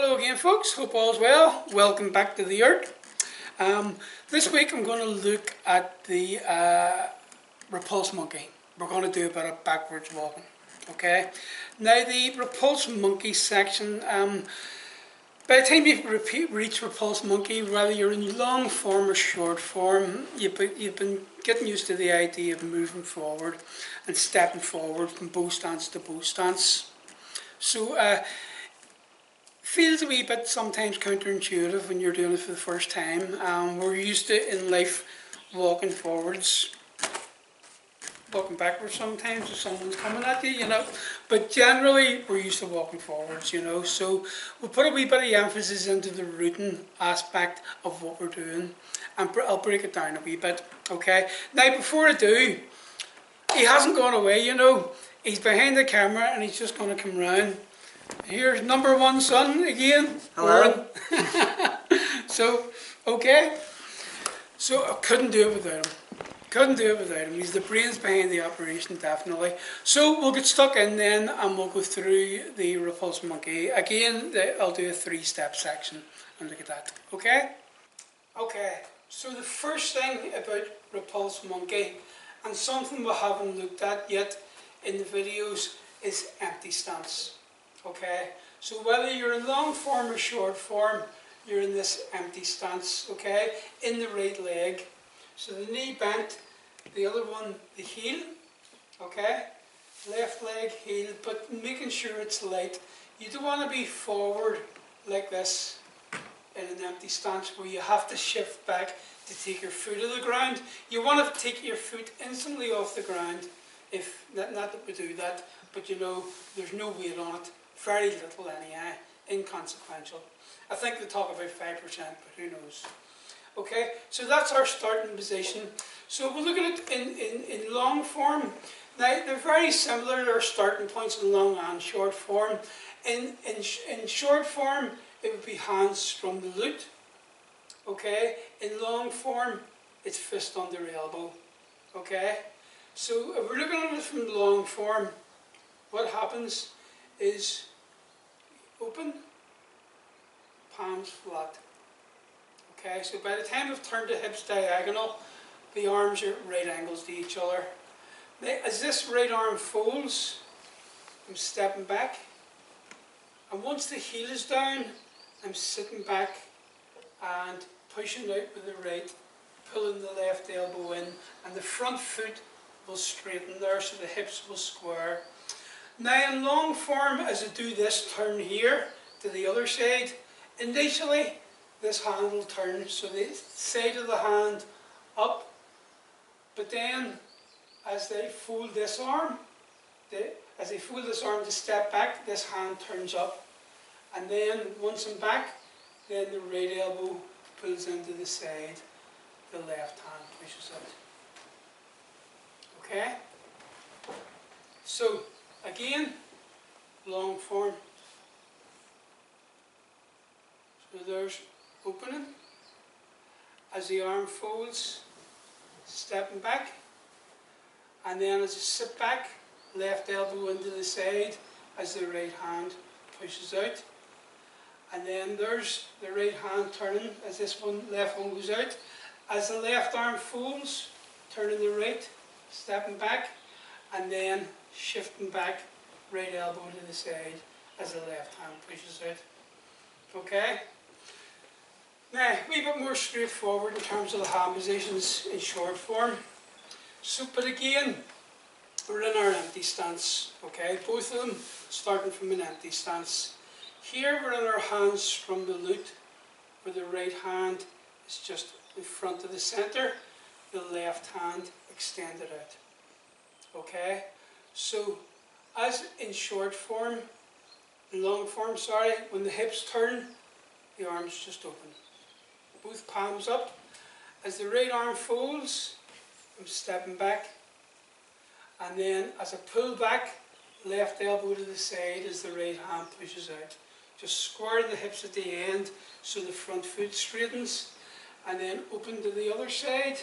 Hello again folks, hope all's well. Welcome back to the Art. This week I'm going to look at the Repulse Monkey. We're going to do a bit of backwards walking. Okay. Now the Repulse Monkey section, by the time you reach Repulse Monkey, whether you're in long form or short form, you've been getting used to the idea of moving forward and stepping forward from bow stance to bow stance. So feels a wee bit sometimes counterintuitive when you're doing it for the first time. We're used to in life walking forwards, walking backwards sometimes if someone's coming at you, but generally we're used to walking forwards, so we'll put a wee bit of emphasis into the rooting aspect of what we're doing, and I'll break it down a wee bit. Okay, now before I do, he hasn't gone away, he's behind the camera and he's just going to come round. Here's number one son again. Hello. Oran. So, okay. So I couldn't do it without him. Couldn't do it without him. He's the brains behind the operation, definitely. So we'll get stuck in then and we'll go through the Repulse Monkey. Again, I'll do a 3-step section and look at that. Okay? Okay. So the first thing about Repulse Monkey, and something we haven't looked at yet in the videos, is empty stance. Okay, so whether you're in long form or short form, you're in this empty stance, okay, in the right leg. So the knee bent, the other one, the heel, okay, left leg, heel, but making sure it's light. You don't want to be forward like this in an empty stance where you have to shift back to take your foot to the ground. You want to take your foot instantly off the ground, if not that we do that, but there's no weight on it. Very little anyhow, inconsequential. I think they talk about 5%, but who knows. Okay, so that's our starting position. So we'll look at it in long form. Now they're very similar to our starting points in long and short form. In short form, it would be hands from the lute. Okay, in long form, it's fist under elbow. Okay, so if we're looking at it from long form, what happens is open, palms flat. Okay, so by the time I've turned the hips diagonal, the arms are at right angles to each other. Now, as this right arm folds, I'm stepping back, and once the heel is down, I'm sitting back and pushing out with the right, pulling the left elbow in, and the front foot will straighten there, so the hips will square. Now in long form, as I do this turn here to the other side, initially this hand will turn, so the side of the hand up, but then as they fold this arm, to step back, this hand turns up, and then once I'm back, then the right elbow pulls into the side, the left hand pushes out. Okay? So again, long form. So there's opening. As the arm folds, stepping back. And then as I sit back, left elbow into the side as the right hand pushes out. And then there's the right hand turning as this left one goes out. As the left arm folds, turning the right, stepping back, and then shifting back, right elbow to the side as the left hand pushes out. Okay? Now, a wee bit more straightforward in terms of the hand positions in short form. So, but again, we're in our empty stance. Okay? Both of them starting from an empty stance. Here we're in our hands from the lute, where the right hand is just in front of the centre, the left hand extended out. Okay? So, as in short form, in long form, sorry, when the hips turn, the arms just open. Both palms up. As the right arm folds, I'm stepping back. And then as I pull back, left elbow to the side as the right hand pushes out. Just squaring the hips at the end so the front foot straightens. And then open to the other side.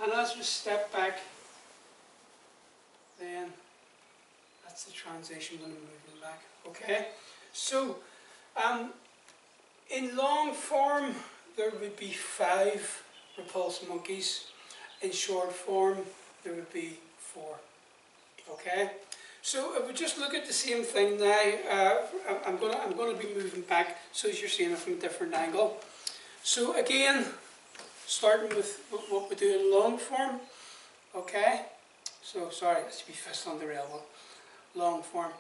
And as we step back, then that's the transition when I'm moving back. Okay? So, In long form, there would be 5 repulse monkeys. In short form, there would be 4. Okay? So if we just look at the same thing now, I'm going to be moving back so as you're seeing it from a different angle. So again, starting with what we do in long form. Okay? So sorry, it should be fist under elbow. Long form.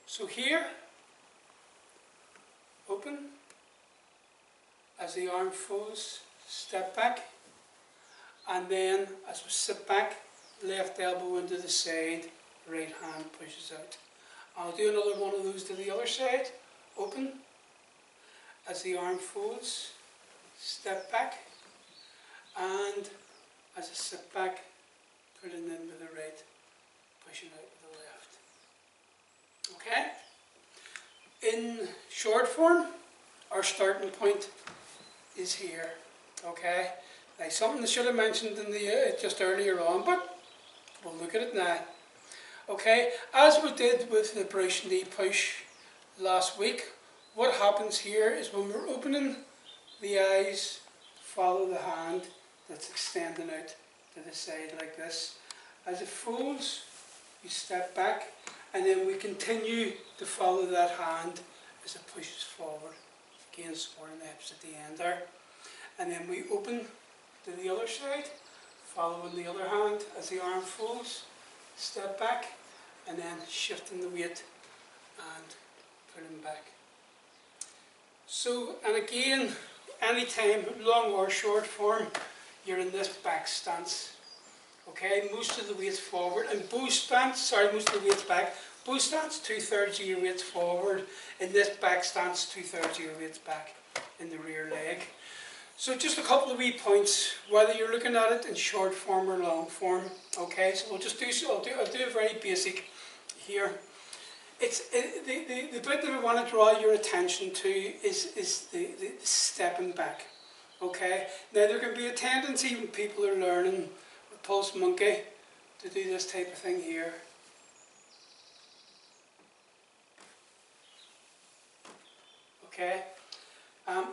So here, open, as the arm folds, step back, and then as we sit back, left elbow into the side, right hand pushes out. I'll do another one of those to the other side, open, as the arm folds, step back, and as I sit back, pulling in with the right, pushing out with the left. Okay? In short form, our starting point is here. Okay? Now something I should have mentioned in the just earlier on, but we'll look at it now. Okay? As we did with the brush knee push last week, what happens here is when we're opening the eyes, follow the hand that's extending out to the side like this. As it folds, you step back, and then we continue to follow that hand as it pushes forward. Again, squaring the hips at the end there. And then we open to the other side, following the other hand as the arm folds, step back, and then shifting the weight and pulling back. So, and again, anytime, long or short form, you're in this back stance. Okay, most of the weight's forward, and bow stance, most of the weight's back. Bow stance, 2/3 of your weight's forward. In this back stance, 2/3 of your weight's back in the rear leg. So just a couple of wee points, whether you're looking at it in short form or long form. Okay, so we'll just do, I'll do a very basic here. The bit that I want to draw your attention to is the stepping back. Okay, now there can be a tendency when people are learning Repulse Monkey to do this type of thing here. Okay,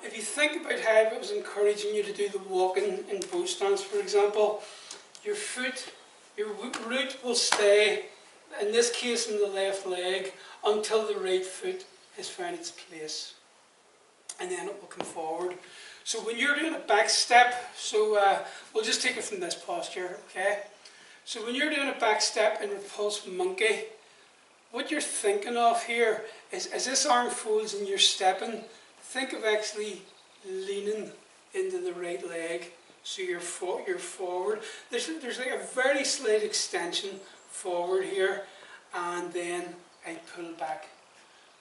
if you think about how I was encouraging you to do the walking in bow stance, for example, your foot, your root will stay, in this case in the left leg, until the right foot has found its place, and then it will come forward. So when you're doing a back step, so we'll just take it from this posture, okay? So when you're doing a back step in Repulse Monkey, what you're thinking of here is, as this arm folds and you're stepping, think of actually leaning into the right leg, so you're forward. There's like a very slight extension forward here, and then I pull back.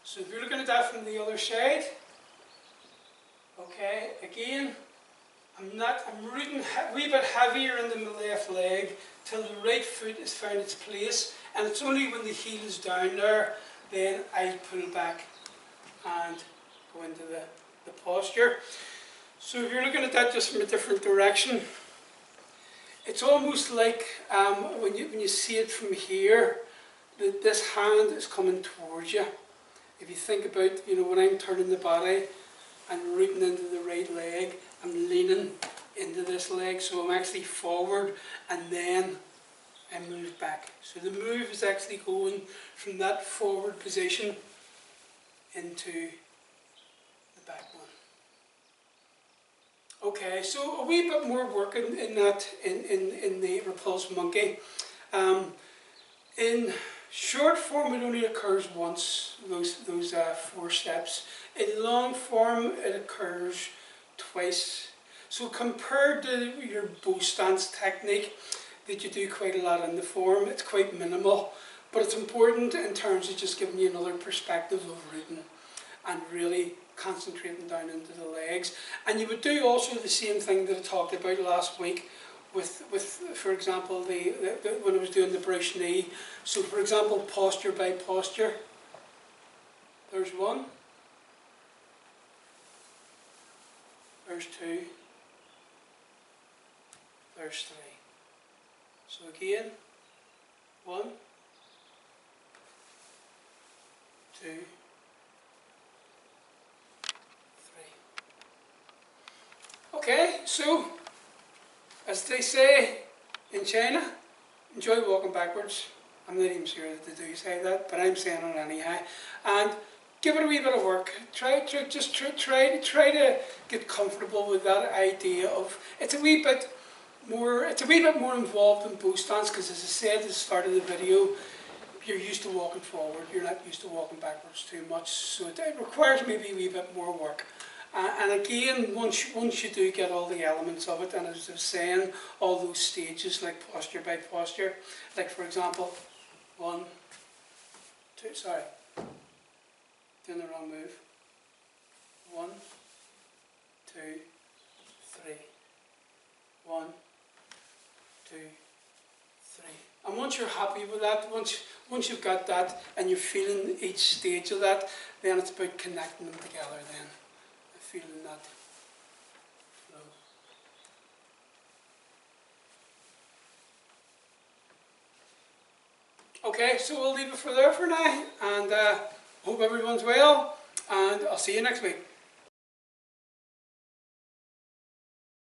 So if you're looking at that from the other side, okay, again, I'm rooting a wee bit heavier into my left leg till the right foot has found its place, and it's only when the heel is down there, then I pull back and go into the posture. So if you're looking at that just from a different direction, it's almost like when you see it from here, that this hand is coming towards you. If you think about, when I'm turning the body and rooting into the right leg, I'm leaning into this leg, so I'm actually forward, and then I move back. So the move is actually going from that forward position into the back one. Okay, so a wee bit more work in that in the Repulse Monkey. In short form, it only occurs once, those 4 steps. In long form, it occurs twice. So compared to your bow stance technique that you do quite a lot in the form, it's quite minimal, but it's important in terms of just giving you another perspective of rooting and really concentrating down into the legs. And you would do also the same thing that I talked about last week with for example, when I was doing the brush knee. So for example, posture by posture. There's 1. There's 2. There's 3. So again, 1, 2, so as they say in China, enjoy walking backwards. I'm not even sure that they do say that, but I'm saying it anyhow. And give it a wee bit of work. Try to get comfortable with that idea of it's a wee bit more involved in bow stance, because as I said at the start of the video, you're used to walking forward, you're not used to walking backwards too much, so it requires maybe a wee bit more work. And again, once you do get all the elements of it, and as I was saying, all those stages like posture by posture, like for example, 1, 2, sorry, doing the wrong move, 1, 2, 3, 1, 2, 3. And once you're happy with that, once you've got that and you're feeling each stage of that, then it's about connecting them together then. Feeling that flow. Okay, so we'll leave it for there for now, and hope everyone's well, and I'll see you next week.